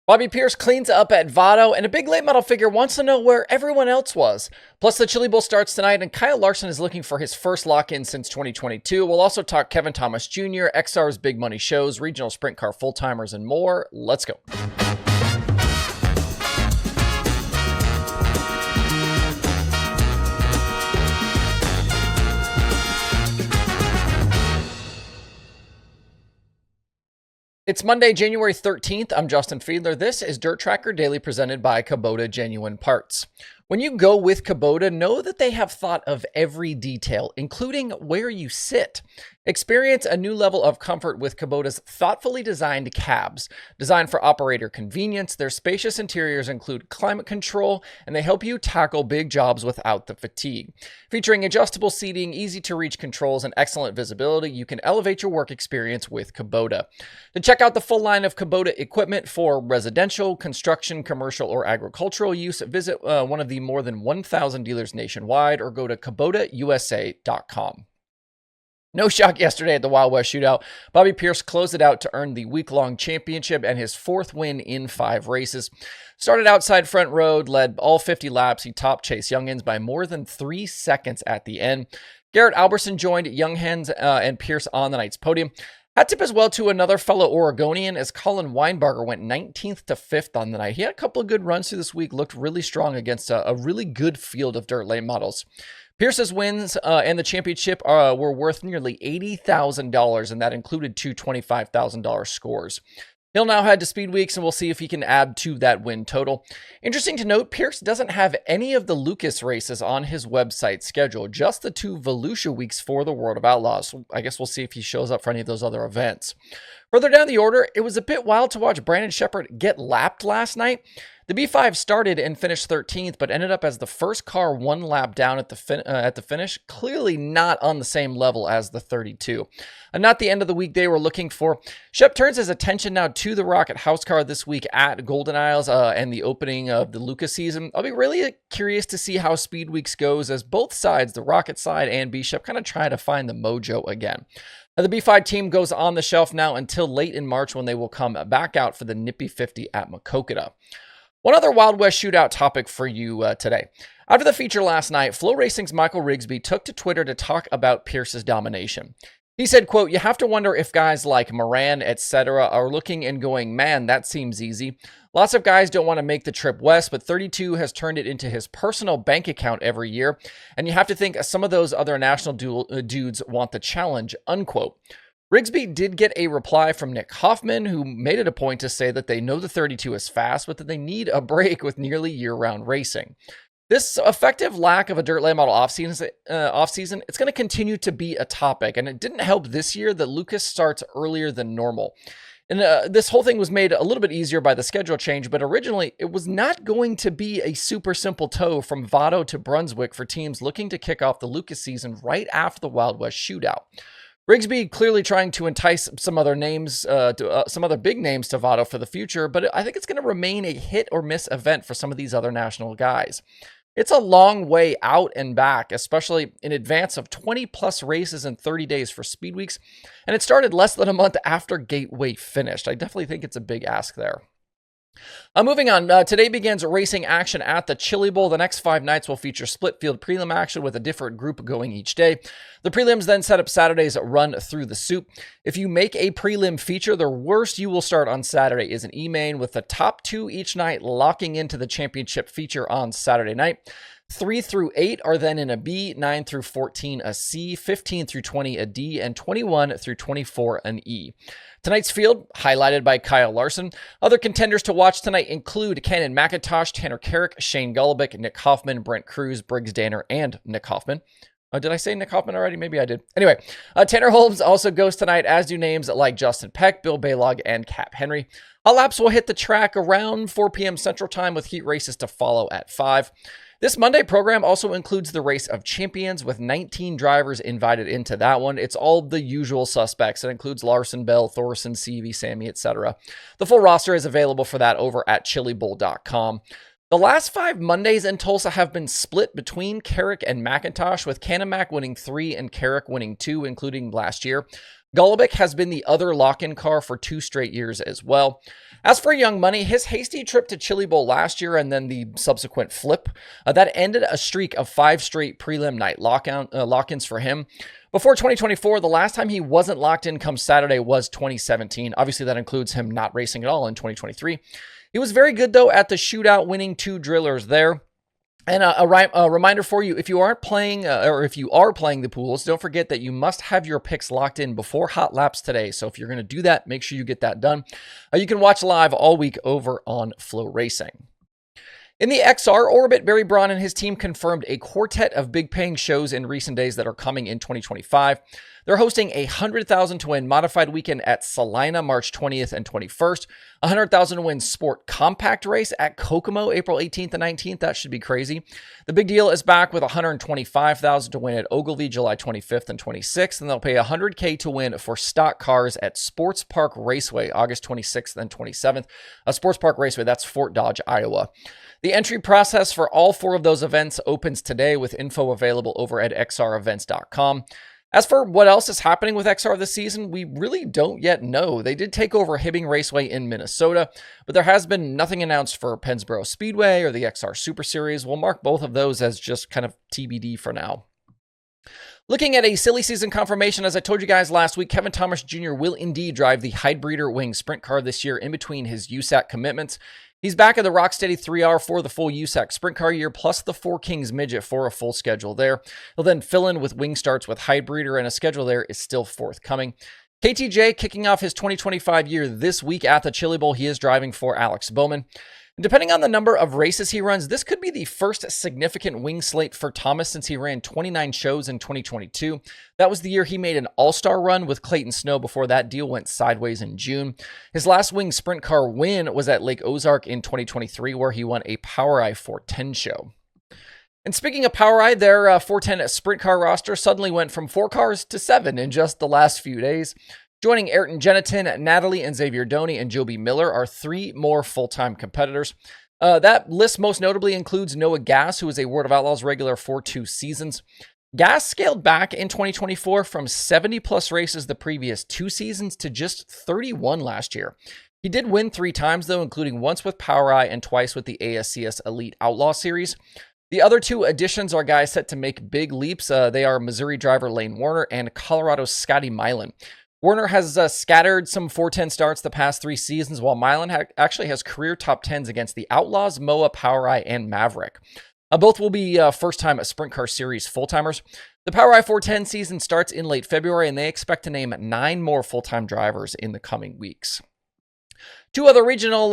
Bobby Pierce cleans up at Vado, and a big late model figure wants to know where everyone else was. Plus, the Chili Bowl starts tonight, and Kyle Larson is looking for his first lock-in since 2022. We'll also talk Kevin Thomas Jr., XR's big money shows, regional sprint car full-timers, and more. Let's go. It's Monday, January 13th. I'm Justin Fiedler. This is DIRTRACKR Daily presented by Kubota Genuine Parts. When you go with Kubota, know that they have thought of every detail, including where you sit. Experience a new level of comfort with Kubota's thoughtfully designed cabs. Designed for operator convenience, their spacious interiors include climate control, and they help you tackle big jobs without the fatigue. Featuring adjustable seating, easy-to-reach controls, and excellent visibility, you can elevate your work experience with Kubota. To check out the full line of Kubota equipment for residential, construction, commercial, or agricultural use, visit one of the more than 1,000 dealers nationwide or go to KubotaUSA.com. No shock yesterday at the Wild West Shootout. Bobby Pierce closed it out to earn the week-long championship and his fourth win in 5 races. Started outside front road, led all 50 laps. He topped Chase Youngins by more than 3 seconds at the end. Garrett Alberson joined Younghans and Pierce on the night's podium. Hat tip as well to another fellow Oregonian as Colin Weinbarger went 19th to 5th on the night. He had a couple of good runs through this week, looked really strong against a really good field of dirt late models. Pierce's wins and the championship were worth nearly $80,000, and that included 2 $25,000 scores. He'll now head to Speed Weeks, and we'll see if he can add to that win total. Interesting to note, Pierce doesn't have any of the Lucas races on his website schedule, just the 2 Volusia weeks for the World of Outlaws. So I guess we'll see if he shows up for any of those other events. Further down the order, it was a bit wild to watch Brandon Sheppard get lapped last night. The B5 started and finished 13th, but ended up as the first car 1 lap down at the finish, clearly not on the same level as the 32. And not the end of the week they were looking for. Shep turns his attention now to the Rocket House car this week at Golden Isles and the opening of the Lucas season. I'll be really curious to see how Speed Weeks goes as both sides, the Rocket side and B-Shep, kind of try to find the mojo again. The B5 team goes on the shelf now until late in March when they will come back out for the Nippy 50 at Maquoketa. One other Wild West Shootout topic for you today. After the feature last night, FloRacing's Michael Rigsby took to Twitter to talk about Pierce's domination. He said, quote, "You have to wonder if guys like Moran, etc. are looking and going, man, that seems easy. Lots of guys don't want to make the trip west, but 32 has turned it into his personal bank account every year. And you have to think some of those other national dudes want the challenge," unquote. Rigsby did get a reply from Nick Hoffman, who made it a point to say that they know the 32 is fast, but that they need a break with nearly year-round racing. This effective lack of a dirt late model offseason, it's going to continue to be a topic, and it didn't help this year that Lucas starts earlier than normal. And this whole thing was made a little bit easier by the schedule change, but originally it was not going to be a super simple tow from Vado to Brunswick for teams looking to kick off the Lucas season right after the Wild West Shootout. Rigsby clearly trying to entice some other names, some other big names to Vado for the future, but I think it's going to remain a hit or miss event for some of these other national guys. It's a long way out and back, especially in advance of 20-plus races in 30 days for Speed Weeks, and it started less than a month after Gateway finished. I definitely think it's a big ask there. Moving on, today begins racing action at the Chili Bowl. The next 5 nights will feature split field prelim action with a different group going each day. The prelims then set up Saturday's run through the soup. If you make a prelim feature, the worst you will start on Saturday is an E-main, with the top 2 each night locking into the championship feature on Saturday night. 3 through 8 are then in a B, 9 through 14 a C, 15 through 20 a D, and 21 through 24 an E. Tonight's field, highlighted by Kyle Larson. Other contenders to watch tonight include Cannon McIntosh, Tanner Carrick, Shane Golubic, Nick Hoffman, Brent Cruz, Briggs Danner, and Nick Hoffman. Did I say Nick Hoffman already? Maybe I did. Anyway, Tanner Holmes also goes tonight, as do names like Justin Peck, Bill Baylog, and Cap Henry. All laps will hit the track around 4 p.m. Central Time, with heat races to follow at 5. This Monday program also includes the Race of Champions, with 19 drivers invited into that one. It's all the usual suspects. It includes Larson, Bell, Thorson, Seavey, Sammy, etc. The full roster is available for that over at chilibowl.com. The last 5 Mondays in Tulsa have been split between Carrick and McIntosh, with Canamac winning 3 and Carrick winning 2, including last year. Golubic has been the other lock-in car for 2 straight years as well. As for Young Money, his hasty trip to Chili Bowl last year and then the subsequent flip, that ended a streak of 5 straight prelim night lock-ins for him. Before 2024, the last time he wasn't locked in come Saturday was 2017. Obviously, that includes him not racing at all in 2023. He was very good, though, at the shootout, winning 2 drillers there. And a reminder for you, if you aren't playing, or if you are playing the pools, don't forget that you must have your picks locked in before hot laps today. So if you're going to do that, make sure you get that done. You can watch live all week over on FloRacing. In the XR orbit, Barry Braun and his team confirmed a quartet of big-paying shows in recent days that are coming in 2025. They're hosting a 100,000 to win modified weekend at Salina, March 20th and 21st. 100,000 to win sport compact race at Kokomo, April 18th and 19th. That should be crazy. The big deal is back with 125,000 to win at Ogilvy, July 25th and 26th. And they'll pay $100K to win for stock cars at Sports Park Raceway, August 26th and 27th. Sports Park Raceway, that's Fort Dodge, Iowa. The entry process for all 4 of those events opens today with info available over at xrevents.com. As for what else is happening with XR this season, we really don't yet know. They did take over Hibbing Raceway in Minnesota, but there has been nothing announced for Pennsboro Speedway or the XR Super Series. We'll mark both of those as just kind of TBD for now. Looking at a silly season confirmation, as I told you guys last week, Kevin Thomas Jr. will indeed drive the Hybreeder Wing Sprint car this year in between his USAC commitments. He's back at the Rocksteady 3R for the full USAC Sprint Car year, plus the 4 Kings Midget for a full schedule there. He'll then fill in with wing starts with Hybreeder, and a schedule there is still forthcoming. KTJ kicking off his 2025 year this week at the Chili Bowl. He is driving for Alex Bowman. Depending on the number of races he runs, this could be the first significant wing slate for Thomas since he ran 29 shows in 2022. That was the year he made an all-star run with Clayton Snow before that deal went sideways in June. His last wing sprint car win was at Lake Ozark in 2023, where he won a POWRi 410 show. And speaking of POWRi, their 410 sprint car roster suddenly went from 4 cars to 7 in just the last few days. Joining Ayrton Genitin, Natalie and Xavier Doney, and Joby Miller are 3 more full-time competitors. That list most notably includes Noah Gass, who is a World of Outlaws regular for 2 seasons. Gass scaled back in 2024 from 70-plus races the previous 2 seasons to just 31 last year. He did win 3 times, though, including once with POWRi and twice with the ASCS Elite Outlaw Series. The other 2 additions are guys set to make big leaps. They are Missouri driver Lane Warner and Colorado's Scotty Milan. Warner has scattered some 410 starts the past 3 seasons, while Milan actually has career top 10s against the Outlaws, MOA, POWRi, and Maverick. Both will be first-time Sprint Car Series full-timers. The POWRi 410 season starts in late February, and they expect to name 9 more full-time drivers in the coming weeks. 2 other regional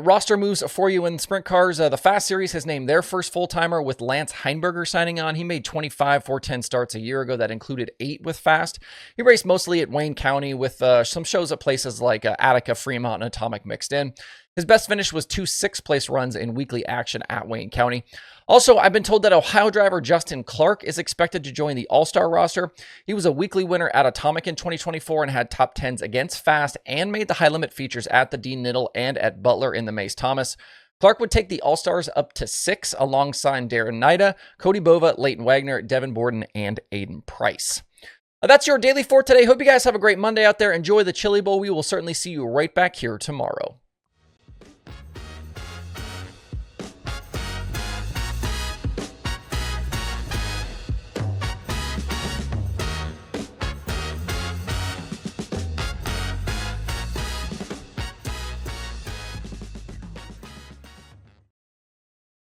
roster moves for you in sprint cars. The Fast Series has named their first full-timer with Lance Heinberger signing on. He made 25 410 starts a year ago. That included 8 with Fast. He raced mostly at Wayne County with some shows at places like Attica, Fremont, and Atomic mixed in. His best finish was 2 6th-place runs in weekly action at Wayne County. Also, I've been told that Ohio driver Justin Clark is expected to join the All-Star roster. He was a weekly winner at Atomic in 2024 and had top 10s against Fast and made the high-limit features at the Dean Niddle and at Butler in the Mace Thomas. Clark would take the All-Stars up to 6 alongside Darren Nida, Cody Bova, Leighton Wagner, Devin Borden, and Aiden Price. That's your daily for today. Hope you guys have a great Monday out there. Enjoy the Chili Bowl. We will certainly see you right back here tomorrow.